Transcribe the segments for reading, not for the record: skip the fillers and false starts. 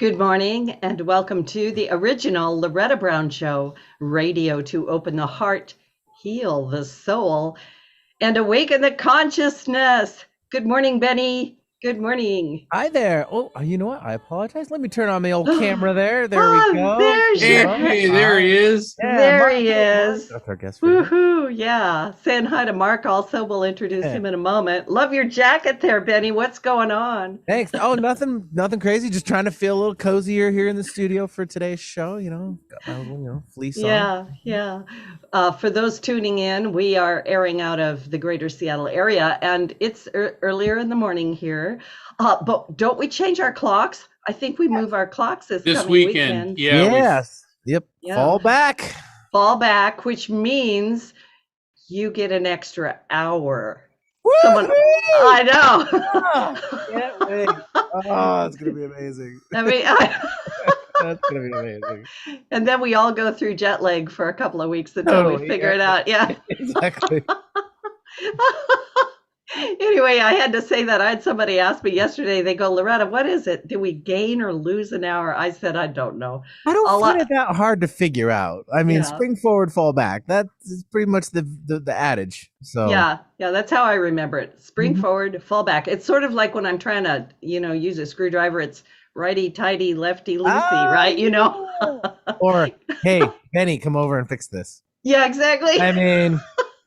Good morning and welcome to the original Loretta Brown Show, radio to open the heart, heal the soul, and awaken the consciousness. Good morning, Benny. Good morning. Hi there. Oh, you know what? I apologize. Let me turn on the old camera there. There we Ah, go. there's You your. know, Hey, there he is. yeah, There Mark. he Hey, Mark. is. That's our guest for today. Woohoo! Yeah. Saying hi to Mark also. We'll introduce him in a moment. Love your jacket there, Benny. What's going on? Thanks. Oh, nothing crazy. Just trying to feel a little cozier here in the studio for today's show. Got my little, fleece on. Yeah. For those tuning in, we are airing out of the greater Seattle area, and it's earlier in the morning here. But don't we change our clocks? I think we move our clocks this coming weekend. Yeah, Yes. Yep. Yeah. Fall back. Fall back, which means you get an extra hour. Woo-hoo! I know. Can't wait. Oh, it's gonna be amazing. I mean, That's gonna be amazing. and then we all go through jet lag for a couple of weeks until we figure it out. Yeah. Exactly. Anyway, I had to say that. I had somebody ask me yesterday, they go, Loretta, what is it? Do we gain or lose an hour? I said, I don't know. I don't find it that hard to figure out. I mean, Yeah. spring forward, fall back. That is pretty much the adage. So yeah, that's how I remember it. Spring forward, fall back. It's sort of like when I'm trying to, use a screwdriver. It's righty tighty, lefty loosey, right? Or hey, Benny, come over and fix this. Yeah, exactly. I mean,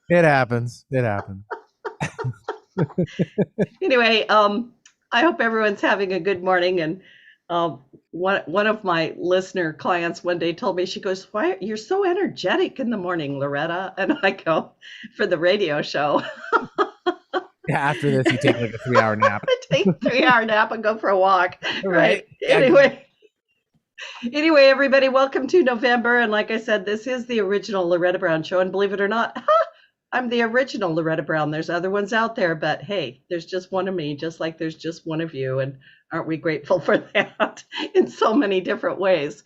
it happens. Anyway, I hope everyone's having a good morning. And one of my listener clients one day told me, she goes, "Why you're so energetic in the morning, Loretta?" And I go, "For the radio show." Yeah, after this, you take like a 3-hour nap. I take a 3-hour nap and go for a walk. Right. Yeah. Anyway, everybody, welcome to November. And like I said, this is the original Loretta Brown Show. And believe it or not, I'm the original Loretta Brown. There's other ones out there, but hey, there's just one of me, just like there's just one of you. And aren't we grateful for that in so many different ways?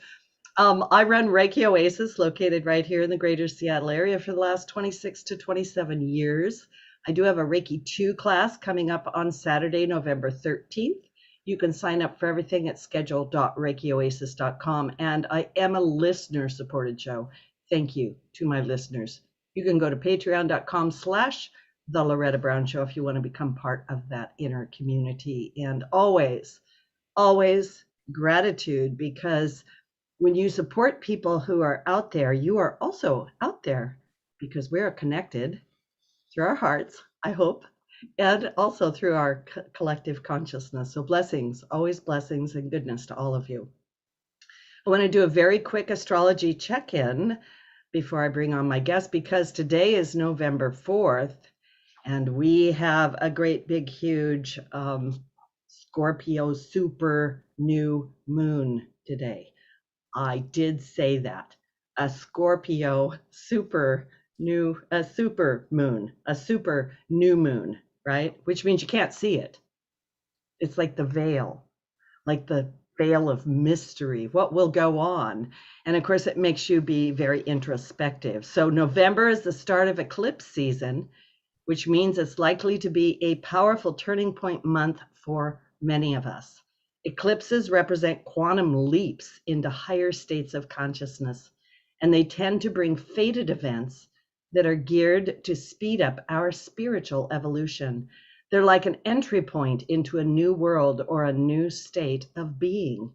I run Reiki Oasis, located right here in the greater Seattle area for the last 26 to 27 years. I do have a Reiki 2 class coming up on Saturday, November 13th. You can sign up for everything at schedule.reikioasis.com. And I am a listener-supported show. Thank you to my listeners. You can go to patreon.com/The Loretta Brown Show if you want to become part of that inner community. And always gratitude, because when you support people who are out there, you are also out there, because we are connected through our hearts, I hope, and also through our collective consciousness. So blessings, always blessings and goodness to all of you. I want to do a very quick astrology check-in before I bring on my guest, because today is November 4th, and we have a great big huge Scorpio super new moon today. I did say that. A Scorpio super new moon, right? Which means you can't see it. It's like the veil of mystery, what will go on. And of course, it makes you be very introspective. So November is the start of eclipse season, which means it's likely to be a powerful turning point month for many of us. Eclipses represent quantum leaps into higher states of consciousness, and they tend to bring fated events that are geared to speed up our spiritual evolution. They're like an entry point into a new world or a new state of being.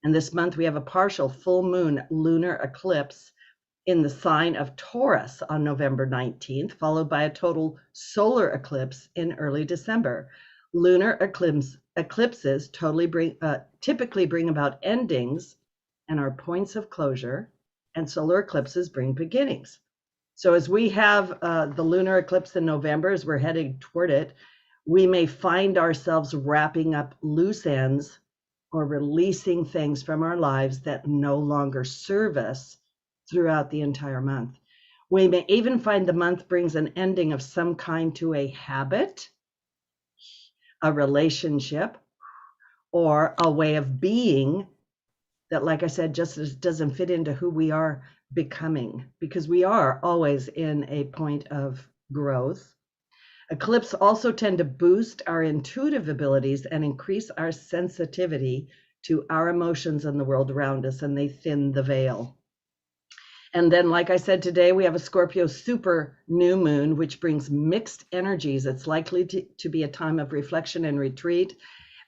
And this month we have a partial full moon lunar eclipse in the sign of Taurus on November 19th, followed by a total solar eclipse in early December. Lunar eclipses typically bring about endings and are points of closure, and solar eclipses bring beginnings. So as we have the lunar eclipse in November, as we're heading toward it, we may find ourselves wrapping up loose ends or releasing things from our lives that no longer serve us throughout the entire month. We may even find the month brings an ending of some kind to a habit, a relationship, or a way of being that, like I said, just doesn't fit into who we are becoming, because we are always in a point of growth. Eclipses also tend to boost our intuitive abilities and increase our sensitivity to our emotions and the world around us, and they thin the veil. And then, like I said, today we have a Scorpio super new moon, which brings mixed energies. It's likely to be a time of reflection and retreat.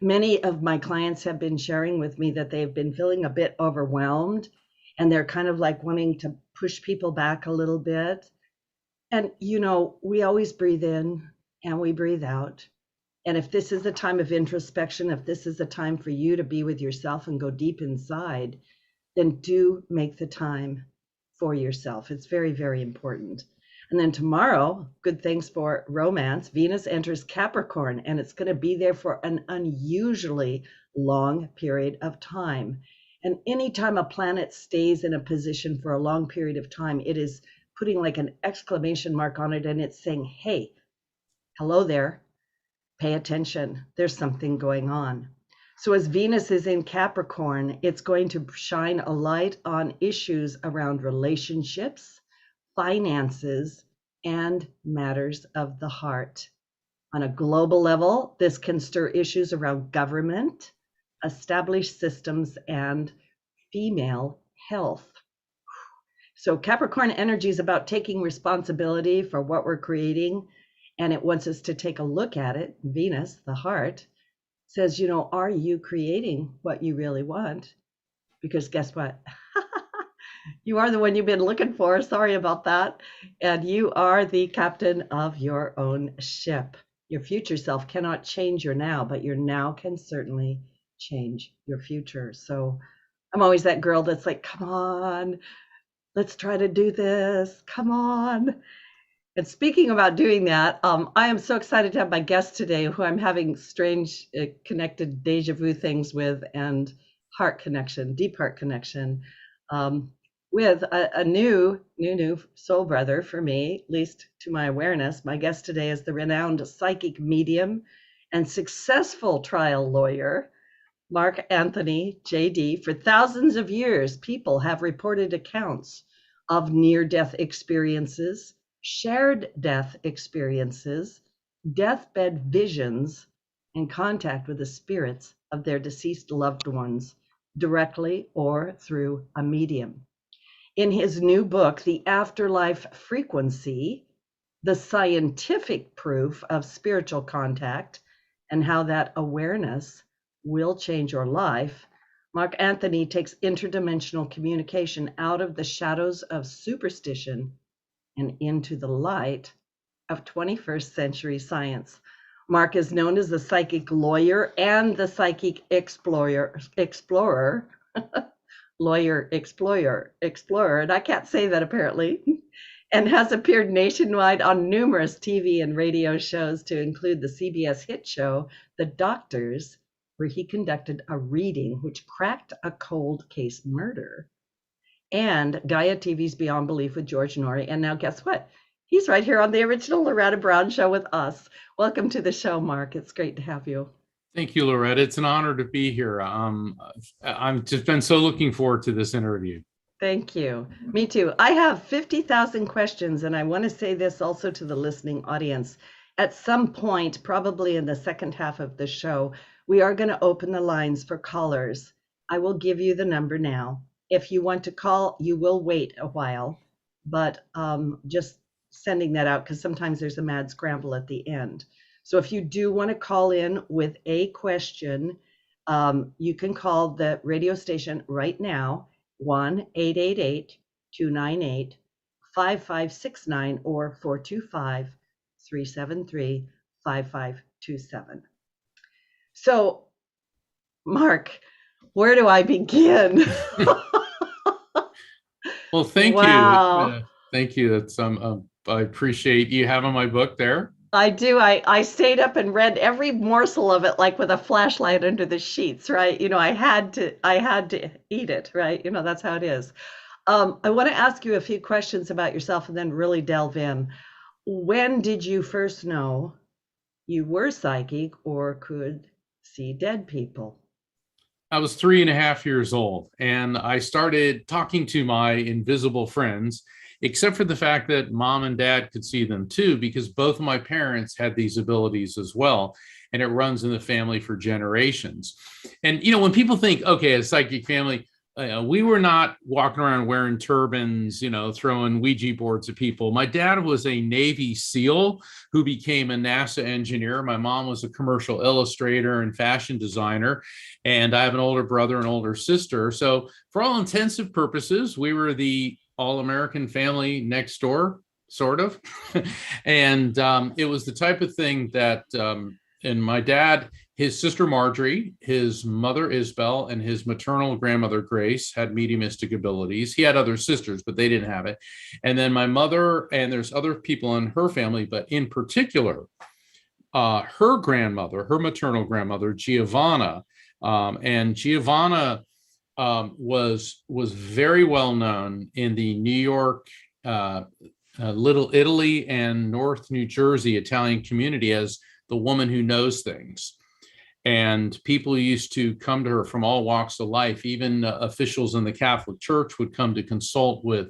Many of my clients have been sharing with me that they've been feeling a bit overwhelmed, and they're kind of like wanting to push people back a little bit. And, you know, we always breathe in and we breathe out. And if this is a time of introspection, if this is a time for you to be with yourself and go deep inside, then do make the time for yourself. It's very, very important. And then tomorrow, good things for romance, Venus enters Capricorn, and it's going to be there for an unusually long period of time. And anytime a planet stays in a position for a long period of time, it is putting like an exclamation mark on it, and it's saying, hey, hello there, pay attention, there's something going on. So as Venus is in Capricorn, it's going to shine a light on issues around relationships, finances, and matters of the heart. On a global level, this can stir issues around government, established systems, and female health. So Capricorn energy is about taking responsibility for what we're creating, and it wants us to take a look at it. Venus, the heart, says, you know, are you creating what you really want? Because guess what? You are the one you've been looking for. Sorry about that. And you are the captain of your own ship. Your future self cannot change your now, but your now can certainly change your future. So I'm always that girl that's like, come on, let's try to do this. Come on. And speaking about doing that, I am so excited to have my guest today, who I'm having strange connected deja vu things with, and heart connection, deep heart connection, with a new soul brother for me, at least to my awareness. My guest today is the renowned psychic medium and successful trial lawyer, Mark Anthony, JD. For thousands of years, people have reported accounts of near-death experiences, shared death experiences, deathbed visions, and contact with the spirits of their deceased loved ones, directly or through a medium. In his new book, The Afterlife Frequency, the scientific proof of spiritual contact and how that awareness will change your life, Mark Anthony takes interdimensional communication out of the shadows of superstition and into the light of 21st century science. Mark is known as the psychic lawyer and the psychic explorer, lawyer, explorer, and I can't say that apparently, and has appeared nationwide on numerous TV and radio shows, to include the CBS hit show, The Doctors, where he conducted a reading which cracked a cold case murder, and Gaia TV's Beyond Belief with George Norrie. And now guess what? He's right here on the original Loretta Brown Show with us. Welcome to the show, Mark. It's great to have you. Thank you, Loretta. It's an honor to be here. I've just been so looking forward to this interview. Thank you. Me too. I have 50,000 questions, and I want to say this also to the listening audience. At some point, probably in the second half of the show, we are going to open the lines for callers. I will give you the number now. If you want to call, you will wait a while, but just sending that out, because sometimes there's a mad scramble at the end. So if you do want to call in with a question, you can call the radio station right now, 1-888-298-5569 or 425-373-5527. So, Mark, where do I begin? Well, thank you. Thank you. That's I appreciate you having my book there. I do. I stayed up and read every morsel of it, like with a flashlight under the sheets, right? You know, I had to eat it, right? You know, that's how it is. I want to ask you a few questions about yourself and then really delve in. When did you first know you were psychic or could see dead people? I was 3.5 years old, and I started talking to my invisible friends except for the fact that mom and dad could see them too, because both of my parents had these abilities as well. And it runs in the family for generations. And, when people think, okay, a psychic family, we were not walking around wearing turbans, throwing Ouija boards at people. My dad was a Navy SEAL who became a NASA engineer. My mom was a commercial illustrator and fashion designer. And I have an older brother and older sister. So for all intensive purposes, we were the all-American family next door, sort of. And it was the type of thing that, and my dad, his sister Marjorie, his mother Isabel, and his maternal grandmother Grace had mediumistic abilities. He had other sisters, but they didn't have it. And then my mother, and there's other people in her family, but in particular, her grandmother, her maternal grandmother, Giovanna, and Giovanna was very well known in the New York, Little Italy, and North New Jersey Italian community as the woman who knows things. And people used to come to her from all walks of life. Even officials in the Catholic Church would come to consult with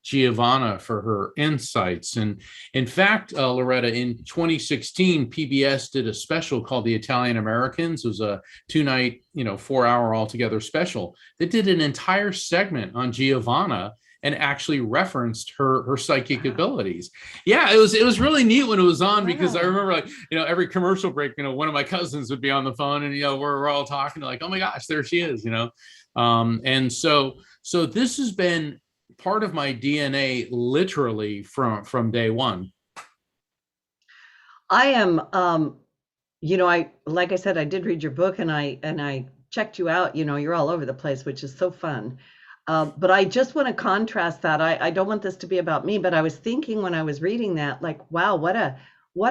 Giovanna for her insights. And in fact, Loretta, in 2016, PBS did a special called The Italian Americans. It was a 2-night, 4-hour altogether special that did an entire segment on Giovanna and actually referenced her psychic abilities. Yeah, it was really neat when it was on, because I remember, every commercial break, one of my cousins would be on the phone, and we're all talking like, oh my gosh, there she is, and so this has been part of my DNA literally from day one. I am, like I said, I did read your book, and I checked you out. You're all over the place, which is so fun. But I just want to contrast that. I don't want this to be about me, but I was thinking when I was reading that, like, wow, what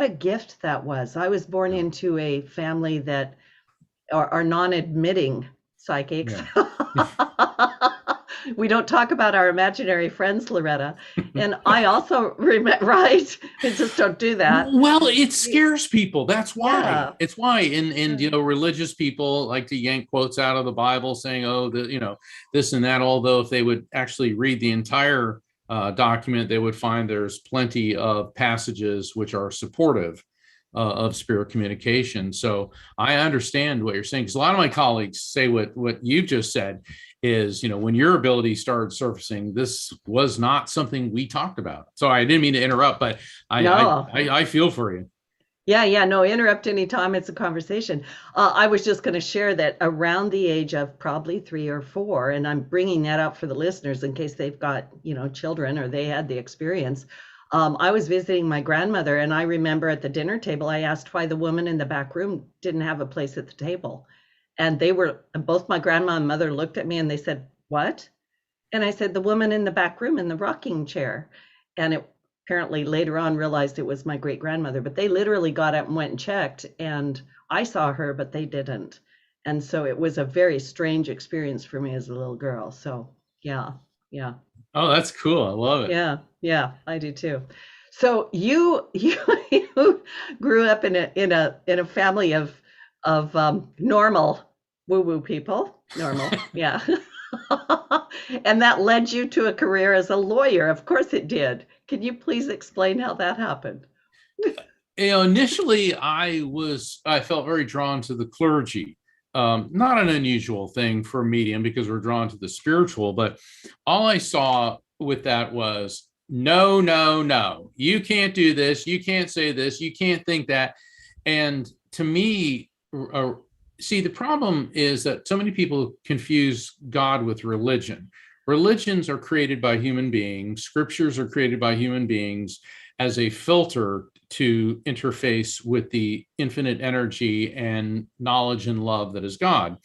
a gift that was. I was born into a family that are non-admitting psychics. Yeah. We don't talk about our imaginary friends, Loretta. And I also remember, right? We just don't do that. Well, it scares people. That's why. Yeah. It's why. And religious people like to yank quotes out of the Bible saying, oh, this and that. Although if they would actually read the entire document, they would find there's plenty of passages which are supportive of spirit communication. So I understand what you're saying, because a lot of my colleagues say what you've just said is, when your ability started surfacing, this was not something we talked about. So I didn't mean to interrupt, but I feel for you. Yeah, no, interrupt anytime. It's a conversation. I was just going to share that around the age of probably 3 or 4, and I'm bringing that up for the listeners in case they've got, children or they had the experience. I was visiting my grandmother, and I remember at the dinner table, I asked why the woman in the back room didn't have a place at the table. And both my grandma and mother looked at me and they said, what? And I said, the woman in the back room in the rocking chair. And it apparently later on realized it was my great grandmother, but they literally got up and went and checked, and I saw her, but they didn't. And so it was a very strange experience for me as a little girl. So yeah. Oh, that's cool. I love it. Yeah, I do too. So you grew up in a family of normal woo-woo people. Normal, yeah. And that led you to a career as a lawyer. Of course it did. Can you please explain how that happened? Initially I felt very drawn to the clergy. Not an unusual thing for a medium, because we're drawn to the spiritual, but all I saw with that was, no, you can't do this. You can't say this. You can't think that. And to me, see, the problem is that so many people confuse God with religion. Religions are created by human beings. Scriptures are created by human beings as a filter to interface with the infinite energy and knowledge and love that is God.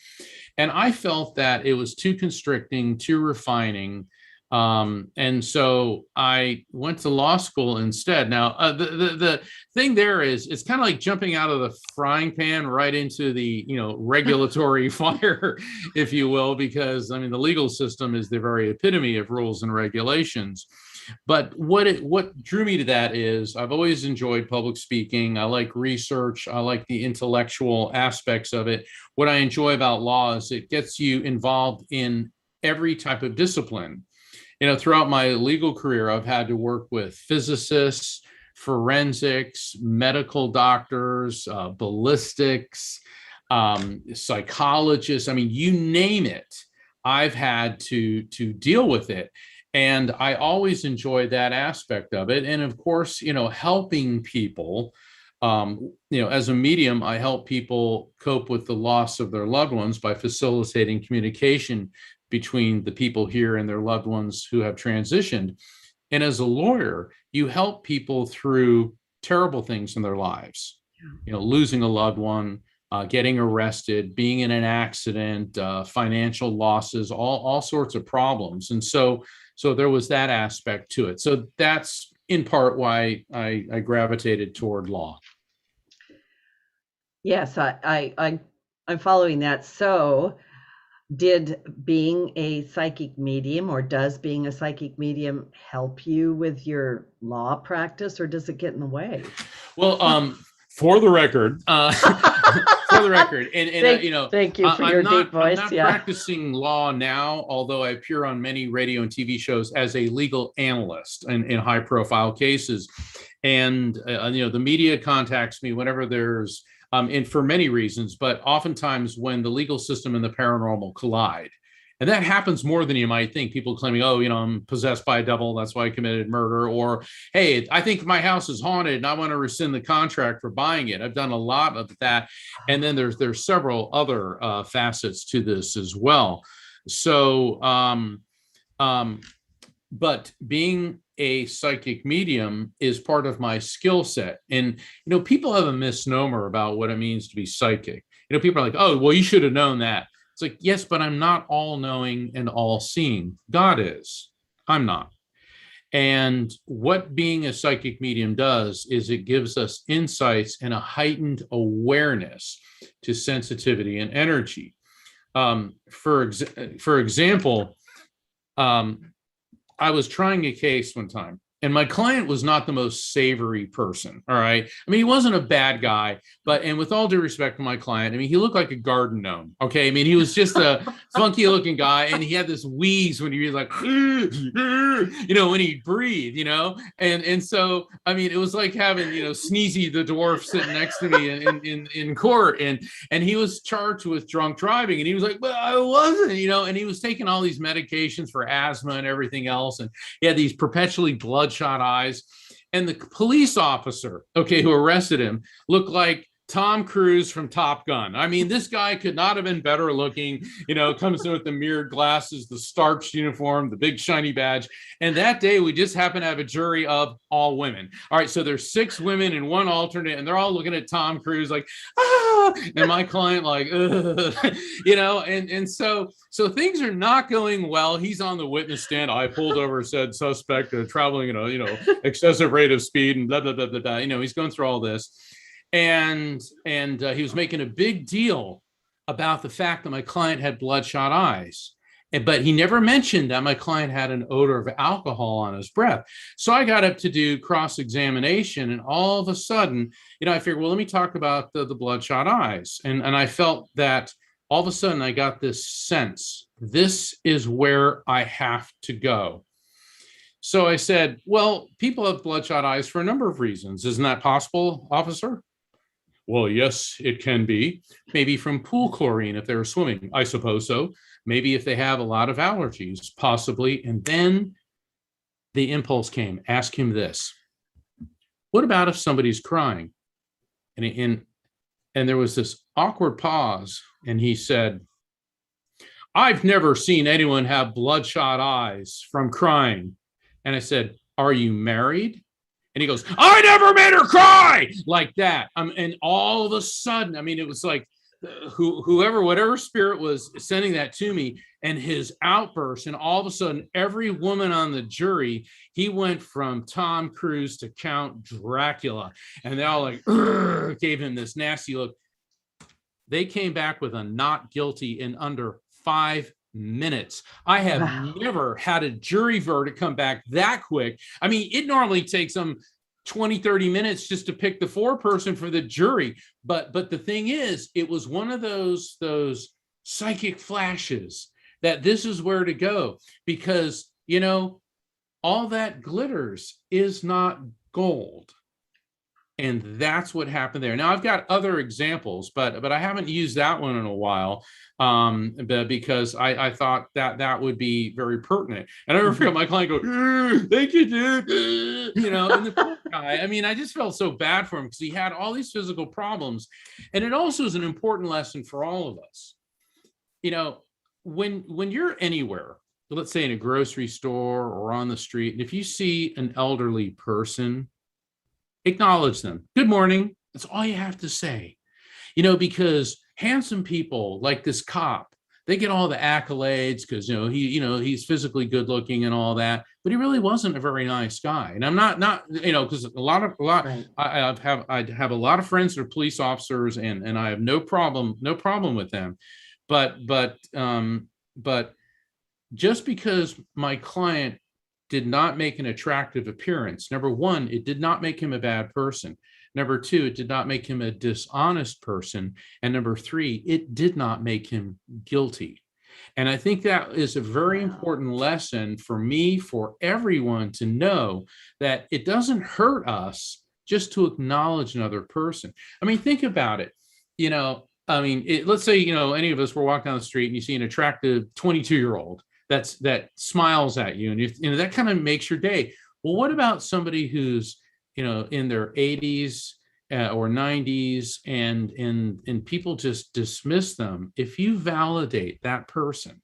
And I felt that it was too constricting, too refining. And so I went to law school instead. Now, the thing there is, it's kind of like jumping out of the frying pan right into the, regulatory fire, if you will, because the legal system is the very epitome of rules and regulations. But what drew me to that is I've always enjoyed public speaking. I like research. I like the intellectual aspects of it. What I enjoy about law is it gets you involved in every type of discipline. throughout my legal career, I've had to work with physicists, forensics, medical doctors, ballistics, psychologists. I mean, you name it, I've had to deal with it. And I always enjoy that aspect of it. And of course, helping people, as a medium, I help people cope with the loss of their loved ones by facilitating communication between the people here and their loved ones who have transitioned. And as a lawyer, you help people through terrible things in their lives, losing a loved one, getting arrested, being in an accident, financial losses, all sorts of problems. And so there was that aspect to it. So that's in part why I gravitated toward law. Yes, I'm following that. So did being a psychic medium, or does being a psychic medium, help you with your law practice, or does it get in the way? Well, for the record, and thank you for your deep voice. I'm not practicing law now, although I appear on many radio and TV shows as a legal analyst in high profile cases. And the media contacts me whenever there's and for many reasons, but oftentimes when the legal system and the paranormal collide. And that happens more than you might think. People claiming, I'm possessed by a devil, that's why I committed murder. Or, hey, I think my house is haunted and I want to rescind the contract for buying it. I've done a lot of that. And then there's several other facets to this as well. So, but being a psychic medium is part of my skill set. And, people have a misnomer about what it means to be psychic. People are like, oh, well, you should have known that. It's like, yes, but I'm not all knowing and all seeing. God is. I'm not. And what being a psychic medium does is it gives us insights and a heightened awareness to sensitivity and energy. For example, I was trying a case one time, and my client was not the most savory person. All right. I mean, he wasn't a bad guy, and with all due respect to my client, I mean, he looked like a garden gnome. Okay. I mean, he was just a funky looking guy, and he had this wheeze when he was like, when he breathed, and so, I mean, it was like having, Sneezy the dwarf sitting next to me in court, and he was charged with drunk driving, and he was like, well, I wasn't, and he was taking all these medications for asthma and everything else. And he had these perpetually bloodshot eyes. And the police officer, who arrested him, looked like Tom Cruise from Top Gun. I mean, this guy could not have been better looking, comes in with the mirrored glasses, the starched uniform, the big shiny badge. And that day we just happened to have a jury of all women. All right. So there's 6 women and 1 alternate, and they're all looking at Tom Cruise like, ah, and my client like, and so things are not going well. He's on the witness stand. I pulled over said suspect traveling, excessive rate of speed and blah, blah, blah, blah, blah. He's going through all this. And he was making a big deal about the fact that my client had bloodshot eyes. But he never mentioned that my client had an odor of alcohol on his breath. So I got up to do cross-examination, and all of a sudden, I figured, well, let me talk about the bloodshot eyes. And I felt that all of a sudden I got this sense, this is where I have to go. So I said, well, people have bloodshot eyes for a number of reasons. Isn't that possible, officer? Well, yes, it can be. Maybe from pool chlorine if they were swimming. I suppose so. Maybe if they have a lot of allergies, possibly. And then the impulse came, ask him this. What about if somebody's crying? And there was this awkward pause, and he said, I've never seen anyone have bloodshot eyes from crying. And I said, are you married? And he goes, I never made her cry, like that. And all of a sudden, I mean, it was like whatever spirit was sending that to me, and his outburst. And all of a sudden, every woman on the jury, he went from Tom Cruise to Count Dracula. And they all like gave him this nasty look. They came back with a not guilty in under 5 minutes. I have never had a jury verdict come back that quick. I mean, it normally takes them 20, 30 minutes just to pick the foreperson for the jury. But the thing is, it was one of those psychic flashes that this is where to go, because you know, all that glitters is not gold. And that's what happened there. Now I've got other examples, but I haven't used that one in a while, but because I thought that would be very pertinent. And I never forget my client go, "Thank you, dude," you know. And the poor guy, I mean, I just felt so bad for him because he had all these physical problems, and it also is an important lesson for all of us. You know, when you're anywhere, let's say in a grocery store or on the street, and if you see an elderly person, acknowledge them. Good morning. That's all you have to say, you know, because handsome people like this cop, they get all the accolades because, he's physically good looking and all that, but he really wasn't a very nice guy. And I'm not, because Right. I have a lot of friends that are police officers, and I have no problem with them. But just because my client did not make an attractive appearance, number one, it did not make him a bad person. Number two, it did not make him a dishonest person. And number three, it did not make him guilty. And I think that is a very important lesson for me, for everyone to know, that it doesn't hurt us just to acknowledge another person. I mean, think about it. Let's say, any of us were walking down the street and you see an attractive 22-year-old that smiles at you, and that kind of makes your day. Well, what about somebody who's in their 80s or 90s, and people just dismiss them? If you validate that person,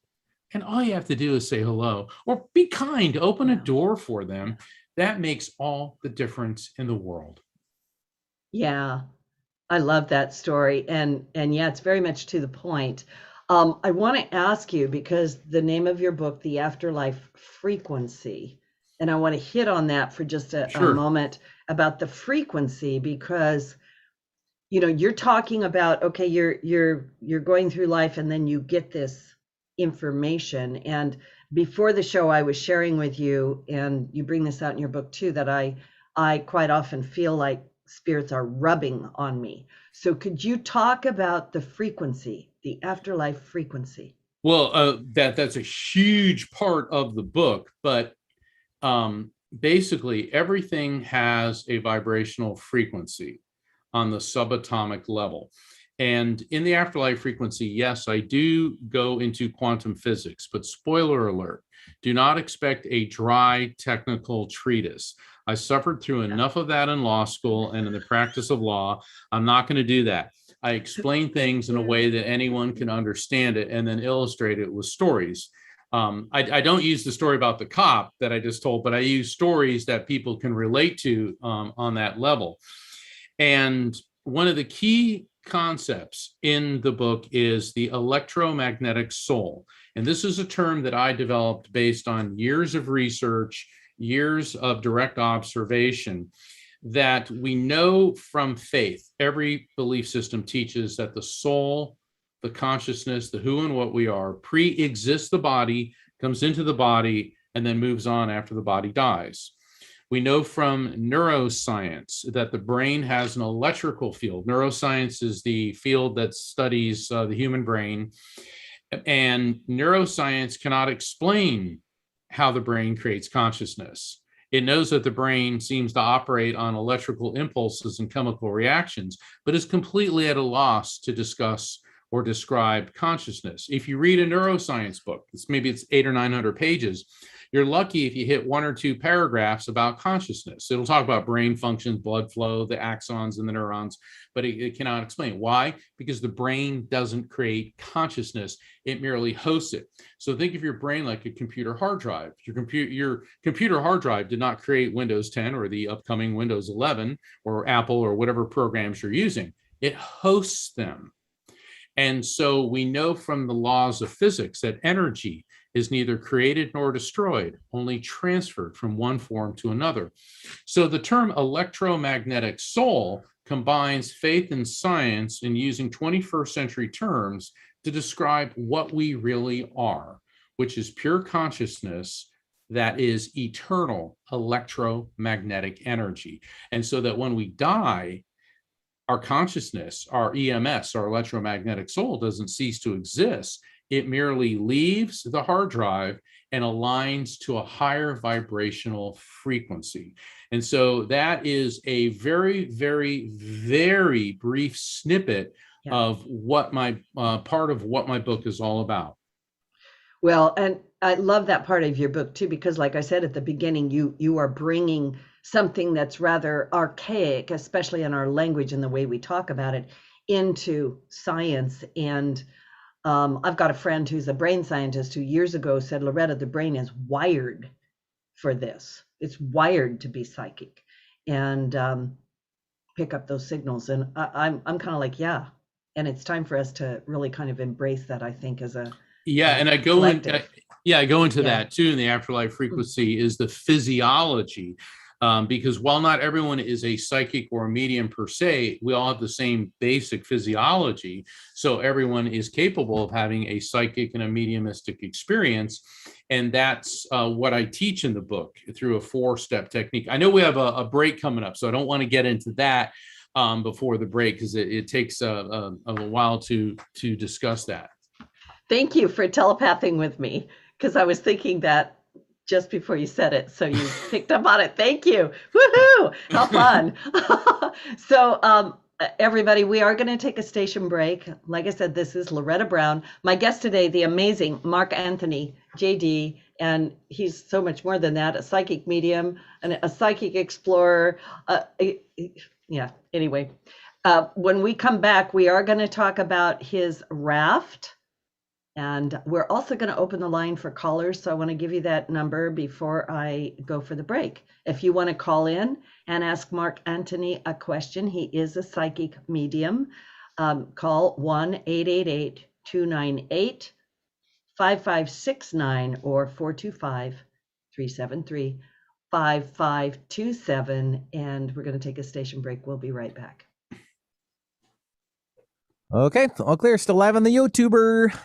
and all you have to do is say hello or be kind, open a door for them, that makes all the difference in the world. Yeah, I love that story, and yeah, it's very much to the point. I want to ask you, because the name of your book, The Afterlife Frequency, and I want to hit on that for just a moment about the frequency, because you're talking about, okay, you're going through life and then you get this information. And before the show, I was sharing with you, and you bring this out in your book too, that I quite often feel like spirits are rubbing on me. So could you talk about the frequency, the afterlife frequency? Well, that's a huge part of the book, but basically everything has a vibrational frequency on the subatomic level. And in the afterlife frequency, yes, I do go into quantum physics, but spoiler alert, do not expect a dry technical treatise. I suffered through enough of that in law school and in the practice of law. I'm not going to do that. I explain things in a way that anyone can understand it, and then illustrate it with stories. I don't use the story about the cop that I just told, but I use stories that people can relate to on that level. And one of the key concepts in the book is the electromagnetic soul. And this is a term that I developed based on years of research, years of direct observation, that we know from faith. Every belief system teaches that the soul, the consciousness, the who and what we are, pre-exists the body, comes into the body, and then moves on after the body dies. We know from neuroscience that the brain has an electrical field. Neuroscience is the field that studies the human brain, and neuroscience cannot explain how the brain creates consciousness. It knows that the brain seems to operate on electrical impulses and chemical reactions, but is completely at a loss to discuss or describe consciousness. If you read a neuroscience book, maybe it's 800 or 900 pages, you're lucky if you hit one or two paragraphs about consciousness. It'll talk about brain functions, blood flow, the axons and the neurons, but it cannot explain. Why? Because the brain doesn't create consciousness. It merely hosts it. So think of your brain like a computer hard drive. Your computer hard drive did not create Windows 10 or the upcoming Windows 11 or Apple or whatever programs you're using. It hosts them. And so we know from the laws of physics that energy is neither created nor destroyed, only transferred from one form to another. So the term electromagnetic soul combines faith and science in using 21st century terms to describe what we really are, which is pure consciousness that is eternal electromagnetic energy. And so that when we die, our consciousness, our EMS, our electromagnetic soul, doesn't cease to exist. It merely leaves the hard drive and aligns to a higher vibrational frequency. And so that is a very, very, very brief snippet of what my part of what my book is all about. Well, and I love that part of your book too, because like I said at the beginning, you are bringing something that's rather archaic, especially in our language and the way we talk about it, into science. And I've got a friend who's a brain scientist who years ago said, Loretta, the brain is wired for this. It's wired to be psychic and pick up those signals. And I'm kind of like, yeah. And it's time for us to really kind of embrace that, I think, as a and I go into that too in the Afterlife Frequency is the physiology. Because while not everyone is a psychic or a medium per se, we all have the same basic physiology. So everyone is capable of having a psychic and a mediumistic experience. And that's what I teach in the book through a 4-step technique. I know we have a break coming up, so I don't want to get into that before the break because it takes a while to discuss that. Thank you for telepathing with me, because I was thinking that just before you said it. So you picked up on it. Thank you. Woohoo! How fun. So everybody, we are going to take a station break. Like I said, this is Loretta Brown. My guest today, the amazing Mark Anthony, JD, and he's so much more than that, a psychic medium, and a psychic explorer. Anyway, when we come back, we are going to talk about his raft. And we're also going to open the line for callers. So I want to give you that number before I go for the break. If you want to call in and ask Mark Anthony a question, he is a psychic medium. Call 1-888-298-5569 or 425-373-5527. And we're going to take a station break. We'll be right back. Okay, all clear. Still live on the YouTuber.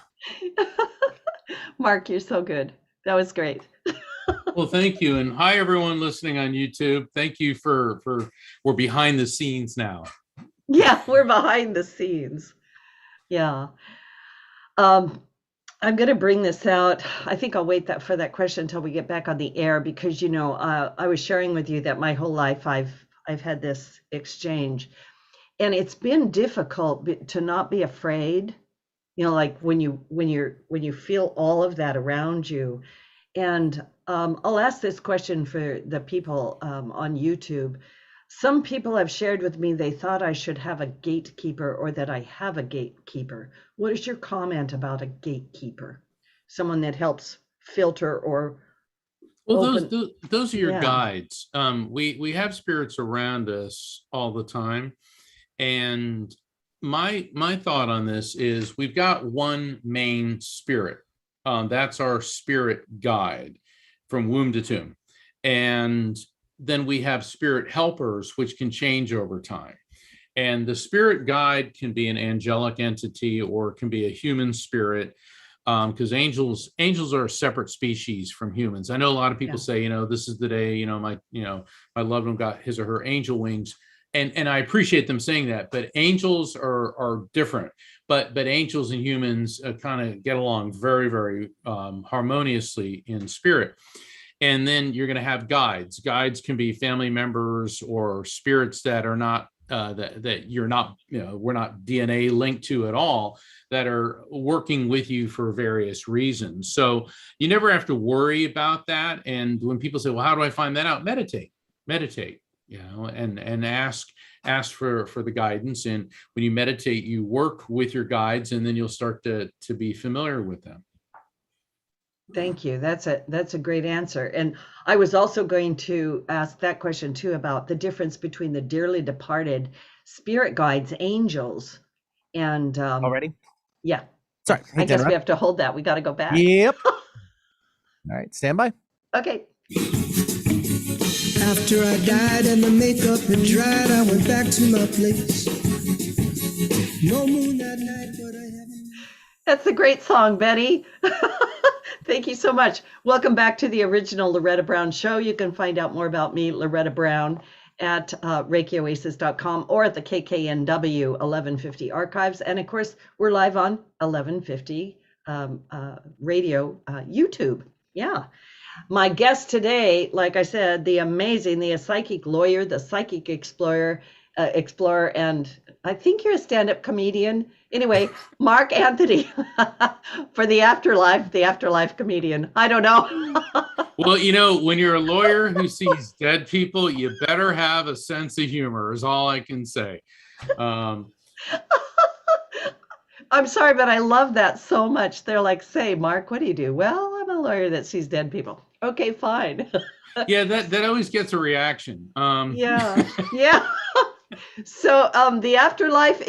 Mark, you're so good. That was great. Well, thank you. And hi, everyone listening on YouTube. Thank you for we're behind the scenes now. Yeah, we're behind the scenes. Yeah. I'm going to bring this out. I think I'll wait for that question until we get back on the air, because, you know, I was sharing with you that my whole life I've had this exchange, and it's been difficult to not be afraid. You know, like when you feel all of that around you. And I'll ask this question for the people on YouTube. Some people have shared with me they thought I should have a gatekeeper, or that I have a gatekeeper. What is your comment about a gatekeeper? Someone that helps filter or those are your guides. We have spirits around us all the time. And my thought on this is we've got one main spirit. That's our spirit guide from womb to tomb. And then we have spirit helpers, which can change over time. And the spirit guide can be an angelic entity, or it can be a human spirit, because angels are a separate species from humans. I know a lot of people say, you know, this is the day, my loved one got his or her angel wings. And I appreciate them saying that, but angels are different. But angels and humans kind of get along very, very harmoniously in spirit. And then you're going to have guides. Guides can be family members or spirits that are not that you're not, we're not DNA linked to at all, that are working with you for various reasons. So you never have to worry about that. And when people say, well, how do I find that out? Meditate. And ask for the guidance. And when you meditate, you work with your guides, and then you'll start to be familiar with them. Thank you. That's a great answer. And I was also going to ask that question too, about the difference between the dearly departed spirit guides, angels, and already. Yeah. Sorry. I guess we have to hold that. We got to go back. Yep. All right. Stand by. Okay. After I died and the makeup had dried, I went back to my place. No moon that night, but I haven't. That's a great song, Betty. Thank you so much. Welcome back to the original Loretta Brown Show. You can find out more about me, Loretta Brown, at ReikiOasis.com or at the KKNW 1150 archives. And of course, we're live on 1150 radio, YouTube. Yeah. My guest today, like I said, the psychic lawyer, the psychic explorer, and I think you're a stand-up comedian. Anyway, Mark Anthony for the afterlife comedian. I don't know. Well, you know, when you're a lawyer who sees dead people, you better have a sense of humor, is all I can say. I'm sorry, but I love that so much. They're like, say, Mark, what do you do? Well, I'm a lawyer that sees dead people. Okay, fine. Yeah, that always gets a reaction. Yeah. So the afterlife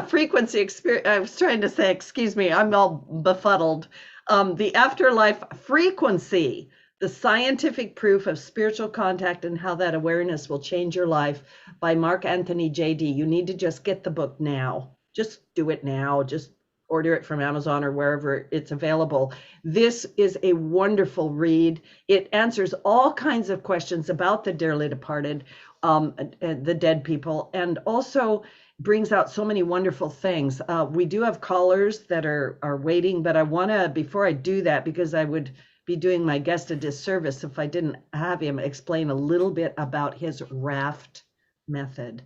frequency experience, I was trying to say, excuse me, I'm all befuddled. The afterlife frequency, the scientific proof of spiritual contact and how that awareness will change your life, by Mark Anthony JD. You need to just get the book now. Just do it now. Just order it from Amazon or wherever it's available. This is a wonderful read. It answers all kinds of questions about the dearly departed, the dead people, and also brings out so many wonderful things. We do have callers that are waiting, but I want to, before I do that, because I would be doing my guest a disservice if I didn't have him explain a little bit about his Raft Method.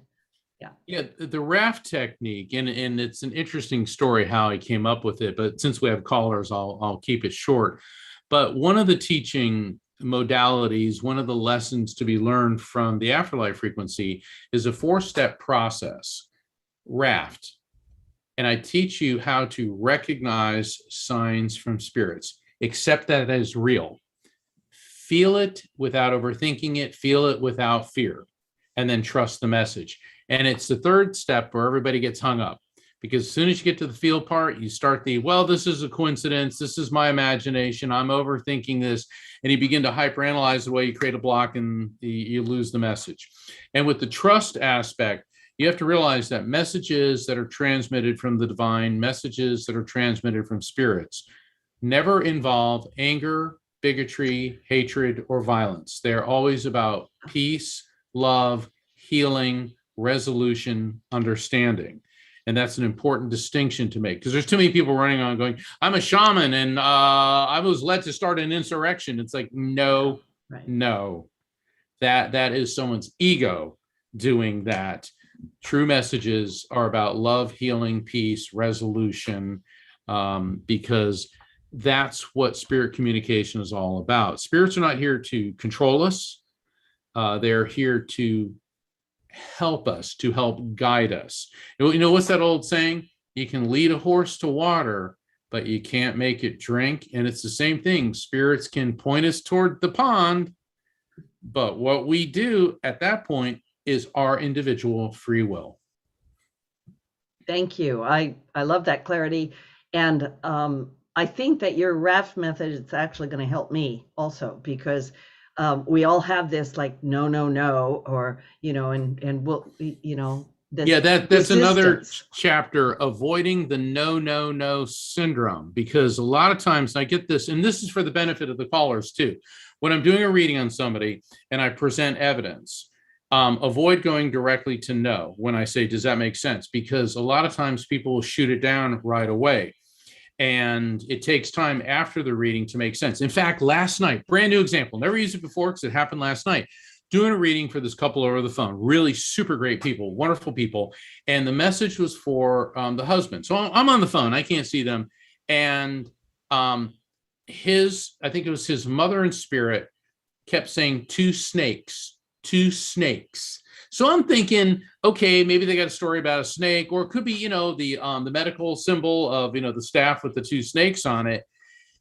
Yeah, the raft technique, and it's an interesting story how I came up with it, but since we have callers, I'll keep it short. But one of the teaching modalities, one of the lessons to be learned from the afterlife frequency is a 4-step process, raft. And I teach you how to recognize signs from spirits, accept that as real, feel it without overthinking it, feel it without fear, and then trust the message. And it's the 3rd step where everybody gets hung up, because as soon as you get to the feel part, you start well, this is a coincidence. This is my imagination. I'm overthinking this. And you begin to hyperanalyze the way, you create a block, and you lose the message. And with the trust aspect, you have to realize that messages that are transmitted from the divine, messages that are transmitted from spirits, never involve anger, bigotry, hatred, or violence. They're always about peace, love, healing, resolution, understanding. And that's an important distinction to make, because there's too many people running on going, I'm a shaman and I was led to start an insurrection. It's like, no, right. No, that is someone's ego doing that. True messages are about love, healing, peace, resolution, because that's what spirit communication is all about. Spirits are not here to control us. They're here to help us, to help guide us. You know, what's that old saying? You can lead a horse to water, but you can't make it drink. And it's the same thing. Spirits can point us toward the pond, but what we do at that point is our individual free will. Thank you. I love that clarity. And I think that your Raft Method is actually going to help me also, because we all have this like, no, or, and we'll, this that's resistance. Another chapter, avoiding the no syndrome, because a lot of times I get this, and this is for the benefit of the callers too. When I'm doing a reading on somebody and I present evidence, avoid going directly to no when I say, does that make sense? Because a lot of times people will shoot it down right away. And it takes time after the reading to make sense. In fact, last night, brand new example, never used it before because it happened last night, doing a reading for this couple over the phone, really super great people, wonderful people. And the message was for the husband. So I'm on the phone, I can't see them. And I think it was his mother in spirit, kept saying 2 snakes, 2 snakes. So I'm thinking, okay, maybe they got a story about a snake, or it could be, the medical symbol of, the staff with the 2 snakes on it.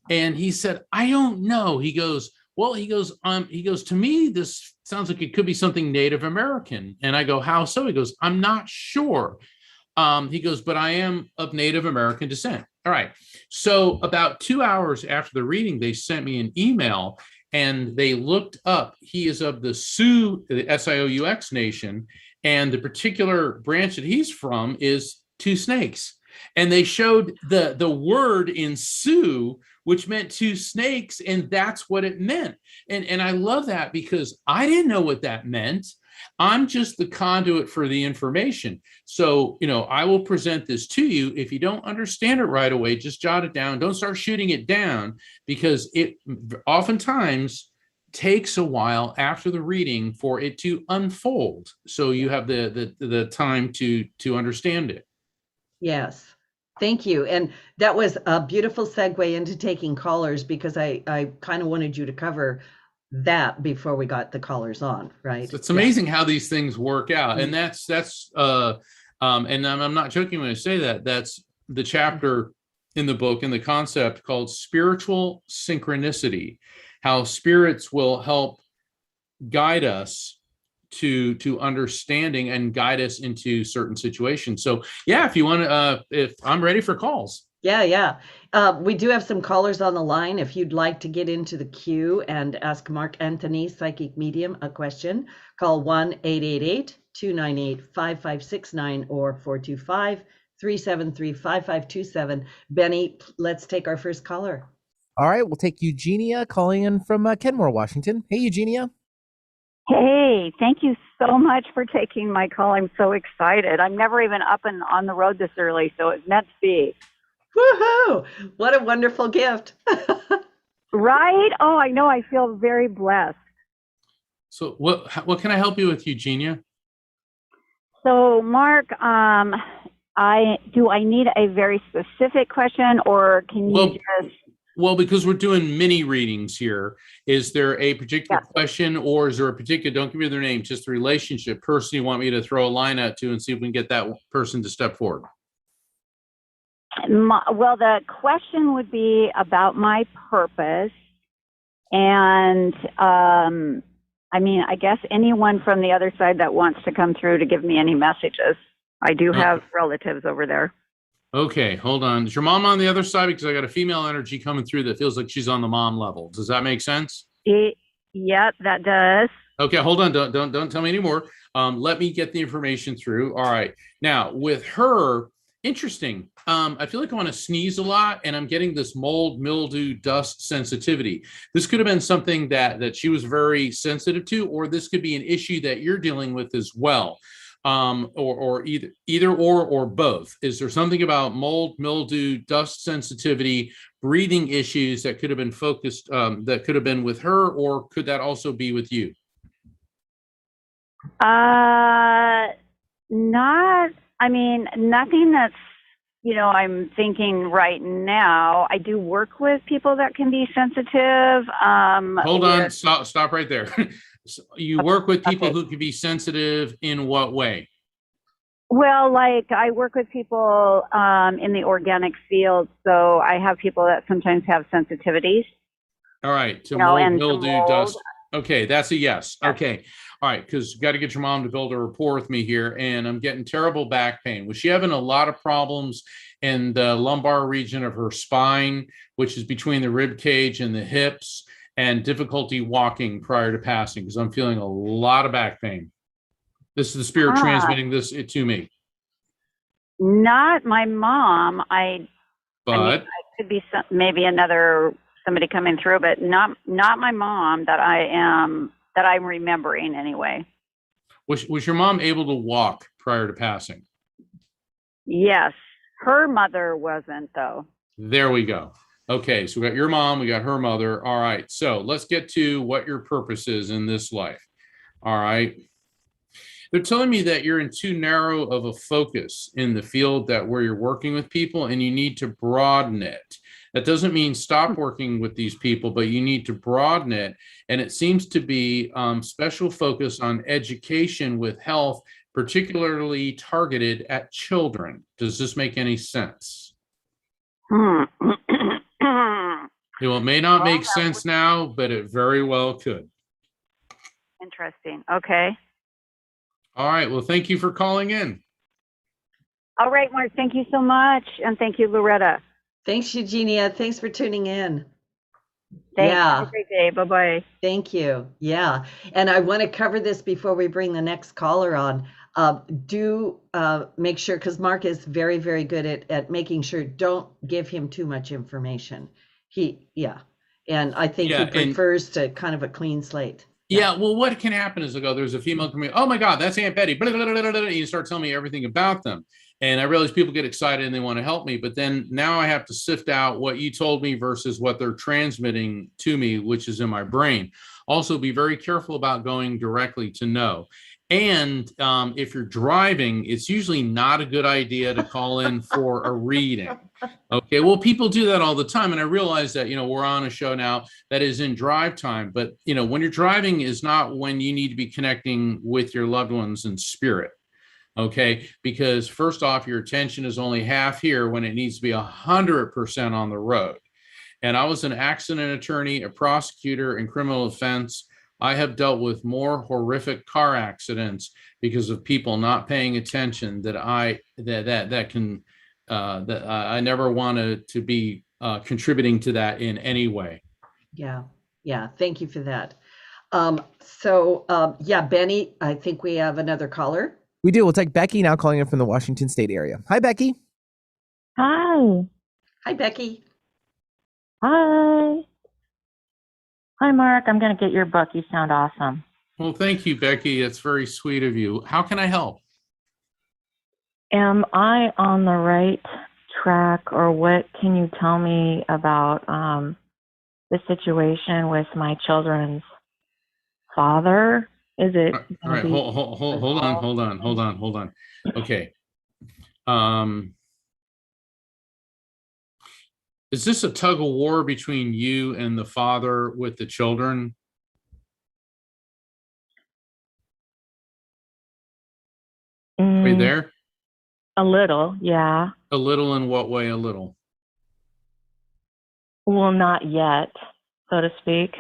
And he said, I don't know. He goes, to me, this sounds like it could be something Native American. And I go, how so? He goes, I'm not sure. He goes, but I am of Native American descent. All right. So about 2 hours after the reading, they sent me an email. And they looked up, he is of the Sioux, the Sioux nation, and the particular branch that he's from is 2 snakes. And they showed the word in Sioux which meant two snakes, and that's what it meant. And I love that because I didn't know what that meant. I'm just the conduit for the information. So, I will present this to you. If you don't understand it right away, just jot it down. Don't start shooting it down, because it oftentimes takes a while after the reading for it to unfold. So you have the time to understand it. Yes. Thank you. And that was a beautiful segue into taking callers, because I kind of wanted you to cover that before we got the callers on, right? So it's amazing how these things work out. And that's and I'm not joking when I say that. That's the chapter in the book, in the concept called spiritual synchronicity, how spirits will help guide us to understanding and guide us into certain situations. So yeah, if you want to, if I'm ready for calls. Yeah. We do have some callers on the line. If you'd like to get into the queue and ask Mark Anthony, Psychic Medium, a question, call 1-888-298-5569 or 425-373-5527. Benny, let's take our first caller. All right, we'll take Eugenia calling in from Kenmore, Washington. Hey, Eugenia. Hey, thank you so much for taking my call. I'm so excited. I'm never even up and on the road this early, so it's meant to be. Woohoo! What a wonderful gift. Right? Oh, I know. I feel very blessed. So what can I help you with, Eugenia? So, Mark, I need a very specific question, or can you just... Well, because we're doing mini readings here, is there a particular question, or is there a particular, don't give me their name, just the relationship person you want me to throw a line out to and see if we can get that person to step forward? Well, the question would be about my purpose. And, I guess anyone from the other side that wants to come through to give me any messages. I do have relatives over there. Okay, hold on. Is your mom on the other side? Because I got a female energy coming through that feels like she's on the mom level. Does that make sense? Yep, that does. Okay, hold on. Don't tell me anymore. Let me get the information through. All right. Now, with her, interesting. I feel like I want to sneeze a lot, and I'm getting this mold, mildew, dust sensitivity. This could have been something that she was very sensitive to, or this could be an issue that you're dealing with as well. Or either or both. Is there something about mold, mildew, dust sensitivity, breathing issues that could have been focused, that could have been with her, or could that also be with you? Nothing that's, I'm thinking right now. I do work with people that can be sensitive. Hold on, stop right there. So you work with people who can be sensitive in what way? Well, like I work with people in the organic field, so I have people that sometimes have sensitivities. All right, to mold, mildew, dust. Okay, that's a yes. Okay, all right, because you got to get your mom to build a rapport with me here, and I'm getting terrible back pain. Was she having a lot of problems in the lumbar region of her spine, which is between the rib cage and the hips, and difficulty walking prior to passing? Because I'm feeling a lot of back pain. This is the spirit transmitting this to me. Not my mom. I could be maybe somebody coming through, but not my mom that I'm remembering anyway. Was your mom able to walk prior to passing? Yes, her mother wasn't though. There we go. Okay, so we got your mom, we got her mother. All right, so let's get to what your purpose is in this life. All right. They're telling me that you're in too narrow of a focus in the field where you're working with people, and you need to broaden it. That doesn't mean stop working with these people, but you need to broaden it. And it seems to be special focus on education with health, particularly targeted at children. Does this make any sense? It may not make sense now, but it very well could. Interesting. Okay. All right. Well, thank you for calling in. All right, Mark. Thank you so much. And thank you, Loretta. Thanks, Eugenia. Thanks for tuning in. Thanks. Have a great day. Bye-bye. Thank you. Yeah. And I want to cover this before we bring the next caller on. Do make sure, because Mark is very, very good at making sure, don't give him too much information. Yeah. And I think he Yeah, and prefers to kind of a clean slate. yeah, well, what can happen is there's a female coming, oh my God, that's Aunt Betty. Blah, blah, blah, blah, blah, and you start telling me everything about them. And I realize people get excited and they want to help me, but then now I have to sift out what you told me versus what they're transmitting to me, which is in my brain. Also, be very careful about going directly to no. And if you're driving, it's usually not a good idea to call in for a reading. Okay, well, people do that all the time. And I realize that, we're on a show now that is in drive time. But, when you're driving is not when you need to be connecting with your loved ones in spirit. Okay, because first off, your attention is only half here when it needs to be 100% on the road. And I was an accident attorney, a prosecutor in criminal defense. I have dealt with more horrific car accidents because of people not paying attention that I never wanted to be contributing to that in any way. Yeah. Thank you for that. Benny, I think we have another caller. We do. We'll take Becky now, calling in from the Washington State area. Hi, Becky. Hi. Hi, Becky. Hi. Hi, Mark. I'm going to get your book. You sound awesome. Well, thank you, Becky. It's very sweet of you. How can I help? Am I on the right track, or what can you tell me about the situation with my children's father? Is it all right? Hold on. Okay. Is this a tug of war between you and the father with the children? Are you there? A little, yeah. A little in what way? A little. Well, not yet, so to speak.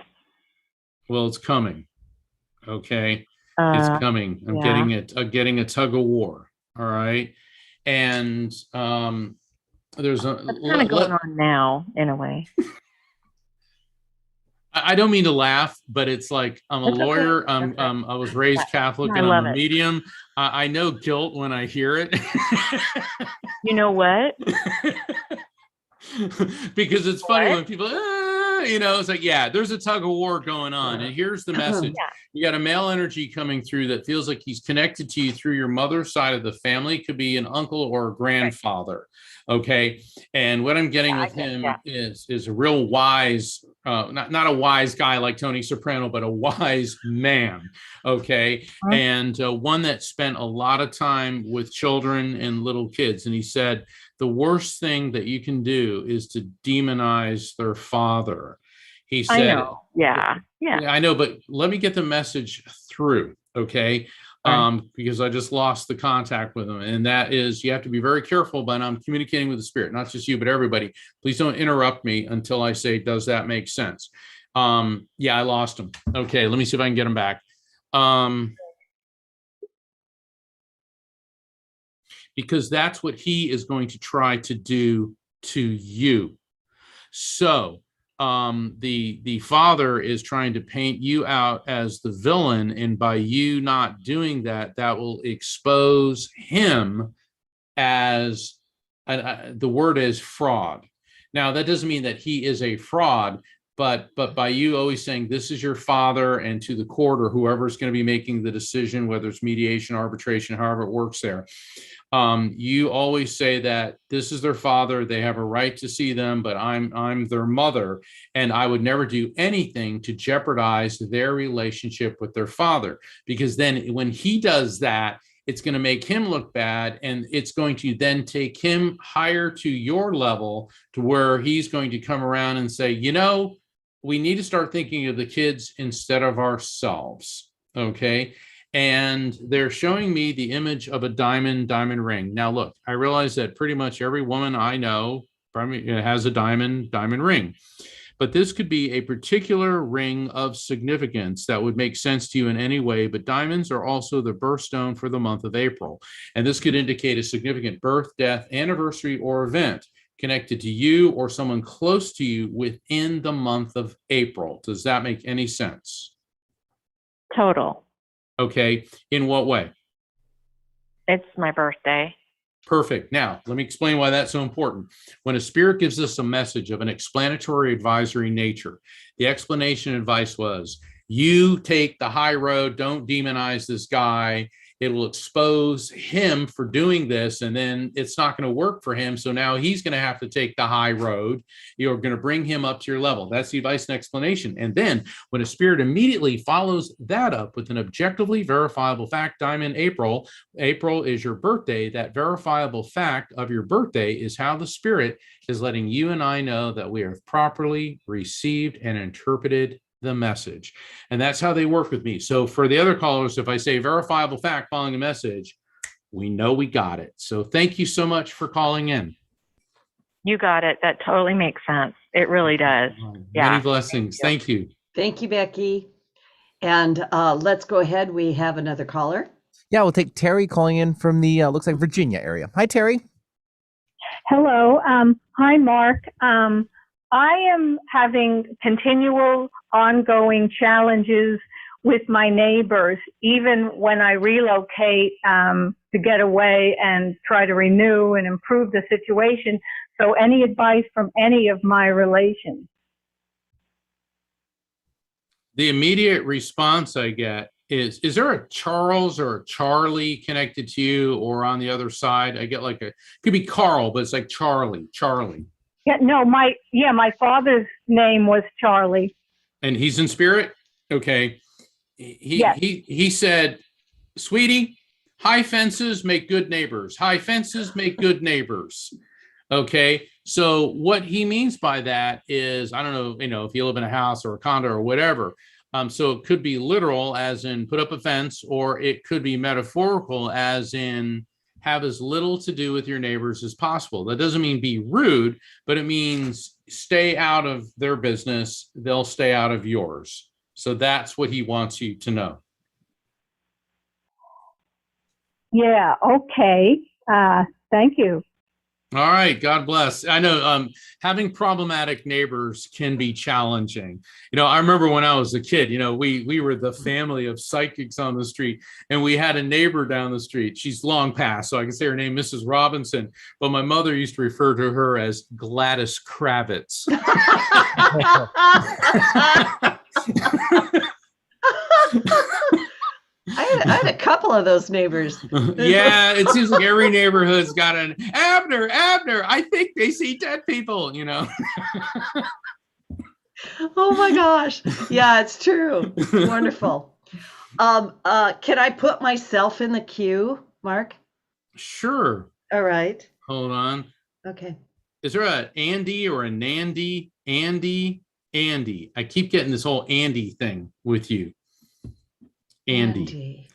Well, it's coming. Okay, it's coming. I'm getting a tug of war. All right, and there's a kind of going on now in a way. I don't mean to laugh, but it's like I'm a lawyer. Okay. I was raised Catholic, and I'm a medium. I know guilt when I hear it. You know what? Because it's funny when people, it's like, yeah, there's a tug of war going on. And here's the message. Yeah. You got a male energy coming through that feels like he's connected to you through your mother's side of the family. It could be an uncle or a grandfather. Okay. And what I'm getting with him is a real wise, not a wise guy like Tony Soprano, but a wise man. Okay. And one that spent a lot of time with children and little kids. And he said, the worst thing that you can do is to demonize their father. He said, I know. Yeah. I know, but let me get the message through. Okay. Because I just lost the contact with him. And that is, you have to be very careful, but I'm communicating with the spirit, not just you, but everybody. Please don't interrupt me until I say, does that make sense? Yeah, I lost him. Okay. Let me see if I can get him back. Because that's what he is going to try to do to you. So the father is trying to paint you out as the villain, and by you not doing that, that will expose him as the word is fraud. Now, that doesn't mean that he is a fraud, but by you always saying this is your father, and to the court or whoever's going to be making the decision, whether it's mediation, arbitration, however it works there, you always say that this is their father. They have a right to see them, but I'm their mother, and I would never do anything to jeopardize their relationship with their father, because then when he does that, it's going to make him look bad, and it's going to then take him higher to your level, to where he's going to come around and say, we need to start thinking of the kids instead of ourselves. Okay. And they're showing me the image of a diamond ring. Now, look, I realize that pretty much every woman I know has a diamond ring. But this could be a particular ring of significance that would make sense to you in any way. But diamonds are also the birthstone for the month of April. And this could indicate a significant birth, death, anniversary, or event connected to you or someone close to you within the month of April. Does that make any sense? Total. Okay. In what way? It's my birthday. Perfect. Now, let me explain why that's so important. When a spirit gives us a message of an explanatory advisory nature, the explanation advice was, you take the high road, don't demonize this guy. It will expose him for doing this, and then it's not going to work for him. So now he's going to have to take the high road. You're going to bring him up to your level. That's the advice and explanation. And then when a spirit immediately follows that up with an objectively verifiable fact, Diamond, April is your birthday. That verifiable fact of your birthday is how the spirit is letting you and I know that we have properly received and interpreted the message. And that's how they work with me. So for the other callers, if I say verifiable fact following a message, we know we got it. So thank you so much for calling in. You got it. That totally makes sense. It really does. Yeah. Many blessings. Thank you. Thank you, Becky. And let's go ahead. We have another caller. Yeah, we'll take Terry calling in from the looks like Virginia area. Hi, Terry. Hello. Hi, Mark. I am having continual ongoing challenges with my neighbors, even when I relocate to get away and try to renew and improve the situation. So any advice from any of my relations? The immediate response I get is there a Charles or a Charlie connected to you, or on the other side? I get like it could be Carl, but it's like Charlie. Yeah, no, my father's name was Charlie. And he's in spirit? Okay. Yes. He said, sweetie, high fences make good neighbors. High fences make good neighbors. Okay. So what he means by that is, I don't know, if you live in a house or a condo or whatever. So it could be literal, as in put up a fence, or it could be metaphorical, as in have as little to do with your neighbors as possible. That doesn't mean be rude, but it means stay out of their business. They'll stay out of yours. So that's what he wants you to know. Yeah. Okay. Thank you. All right. God bless. I know having problematic neighbors can be challenging. I remember when I was a kid, we were the family of psychics on the street, and we had a neighbor down the street. She's long passed, so I can say her name, Mrs. Robinson, but my mother used to refer to her as Gladys Kravitz. I had a couple of those neighbors. Yeah, it seems like every neighborhood's got an Abner. I think they see dead people, Oh my gosh. Yeah, it's true. Wonderful. Can I put myself in the queue, Mark? Sure. All right. Hold on. Okay. Is there a Andy or a Nandy? Andy. I keep getting this whole Andy thing with you. Andy.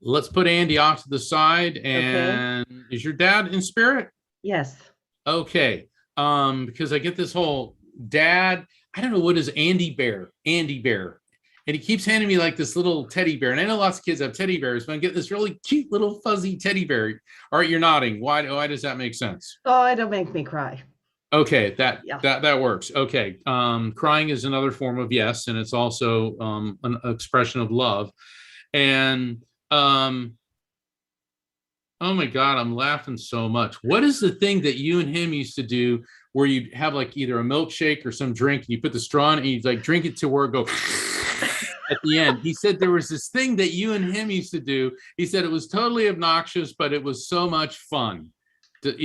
Let's put Andy off to the side. And okay. Is your dad in spirit? Yes. Okay. Because I get this whole dad, I don't know, what is Andy Bear. And he keeps handing me like this little teddy bear. And I know lots of kids have teddy bears, but I get this really cute little fuzzy teddy bear. All right, you're nodding. Why does that make sense? Oh, it'll make me cry. Okay, that works. Okay. Crying is another form of yes, and it's also an expression of love. And oh my God, I'm laughing so much. What is the thing that you and him used to do where you'd have like either a milkshake or some drink, and you put the straw in and you'd like drink it to where it go at the end? He said there was this thing that you and him used to do. He said it was totally obnoxious, but it was so much fun. Does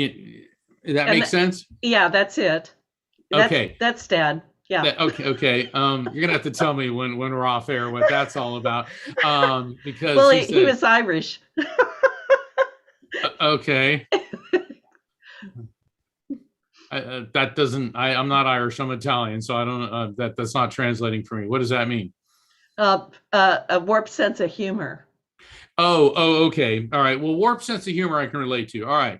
that make sense? Yeah, that's it. Okay. That's Dad. Yeah. Okay. You're gonna have to tell me when we're off air what that's all about. Because he was Irish. Okay. That doesn't. I'm not Irish. I'm Italian, so I don't. That's not translating for me. What does that mean? A warped sense of humor. Oh. Okay. All right. Well, warped sense of humor I can relate to. All right.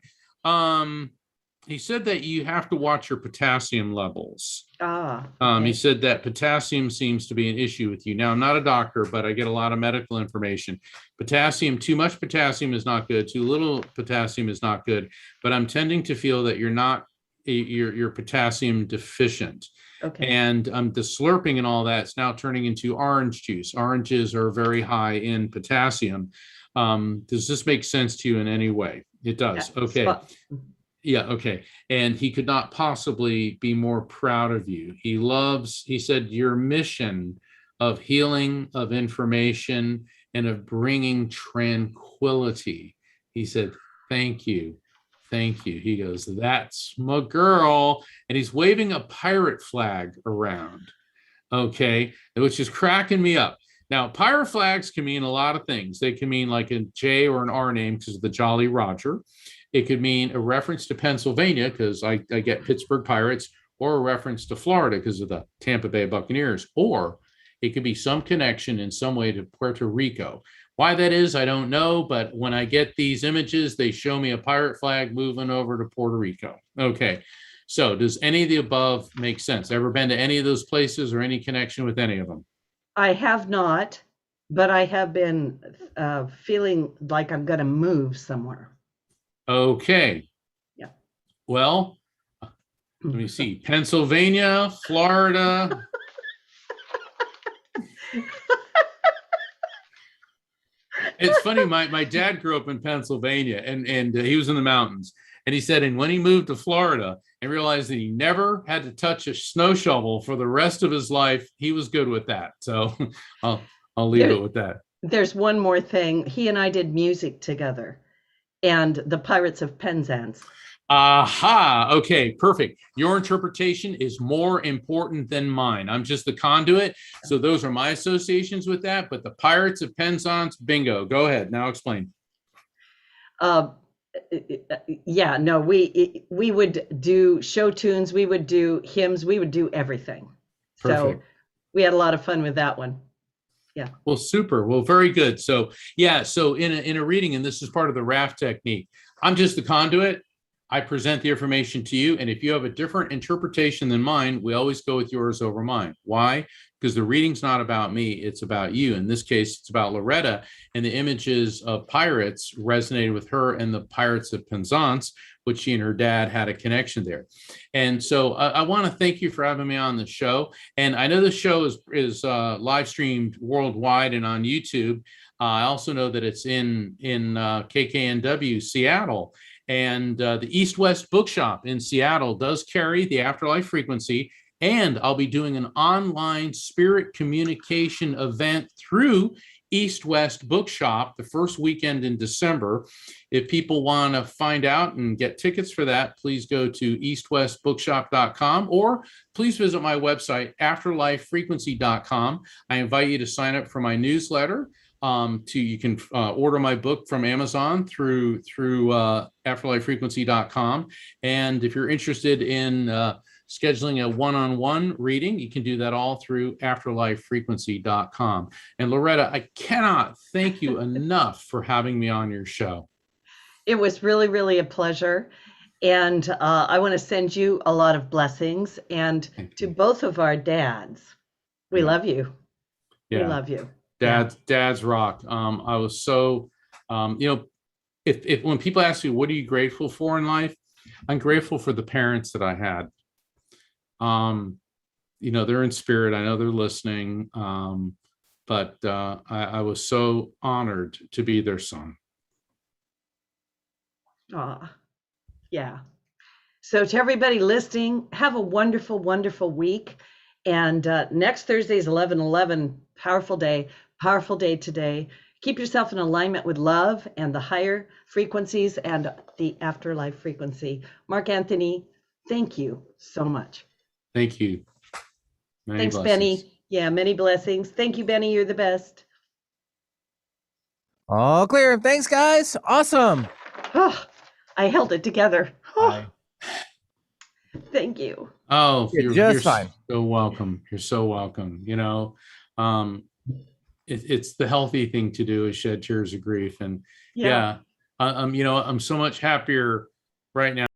He said that you have to watch your potassium levels. Okay. He said that potassium seems to be an issue with you. Now, I'm not a doctor, but I get a lot of medical information. Potassium, too much potassium is not good. Too little potassium is not good. But I'm tending to feel that you're potassium deficient. Okay. And the slurping and all that's now turning into orange juice. Oranges are very high in potassium. Does this make sense to you in any way? It does. Okay. Yeah. Okay. And he could not possibly be more proud of you. He said, your mission of healing, of information, and of bringing tranquility. He said, thank you. Thank you. He goes, that's my girl. And he's waving a pirate flag around. Okay. Which is cracking me up. Now, pirate flags can mean a lot of things. They can mean like a J or an R name because of the Jolly Roger. It could mean a reference to Pennsylvania because I get Pittsburgh Pirates, or a reference to Florida because of the Tampa Bay Buccaneers, or it could be some connection in some way to Puerto Rico. Why that is, I don't know, but when I get these images, they show me a pirate flag moving over to Puerto Rico. Okay, so does any of the above make sense? Ever been to any of those places or any connection with any of them? I have not, but I have been feeling like I'm going to move somewhere. Okay. Yeah. Well, let me see. Pennsylvania, Florida. It's funny. My dad grew up in Pennsylvania, and he was in the mountains. And he said, and when he moved to Florida and realized that he never had to touch a snow shovel for the rest of his life, he was good with that. So I'll leave it with that. There's one more thing. He and I did music together, and the Pirates of Penzance. Aha. Okay, perfect. Your interpretation is more important than mine. I'm just the conduit. So those are my associations with that. But the Pirates of Penzance, bingo. Go ahead. Now explain. Yeah, no, we would do show tunes, we would do hymns, we would do everything. Perfect. So we had a lot of fun with that one. Yeah. Well, super. Well, very good. So yeah, so in a reading, and this is part of the Raft technique, I'm just the conduit. I present the information to you. And if you have a different interpretation than mine, we always go with yours over mine. Why? Because the reading's not about me, it's about you. In this case, it's about Loretta, and the images of pirates resonated with her and the Pirates of Penzance, which she and her dad had a connection there. And so I want to thank you for having me on the show. And I know the show is live streamed worldwide and on YouTube. I also know that it's in KKNW Seattle. And the East West Bookshop in Seattle does carry the Afterlife Frequency. And I'll be doing an online spirit communication event through East West Bookshop the first weekend in December. If people want to find out and get tickets for that, please go to eastwestbookshop.com, or please visit my website, afterlifefrequency.com. I invite you to sign up for my newsletter. You can order my book from Amazon through afterlifefrequency.com. And if you're interested in scheduling a one-on-one reading, you can do that all through afterlifefrequency.com. And Loretta, I cannot thank you enough for having me on your show. It was really, really a pleasure. And I want to send you a lot of blessings. And to both of our dads, we love you. Yeah. We love you. Dads rock. I was so, if when people ask me, what are you grateful for in life? I'm grateful for the parents that I had. They're in spirit. I know they're listening. But I was so honored to be their son. Yeah. So to everybody listening, have a wonderful, wonderful week. And next Thursday is 11/11, powerful day today. Keep yourself in alignment with love and the higher frequencies and the afterlife frequency. Mark Anthony, thank you so much. Thank you. Thanks, blessings. Benny. Yeah, many blessings. Thank you, Benny. You're the best. All clear. Thanks, guys. Awesome. Oh, I held it together. Oh. Thank you. Oh, you're fine. So welcome. You're so welcome. It's the healthy thing to do is shed tears of grief. And I'm so much happier right now.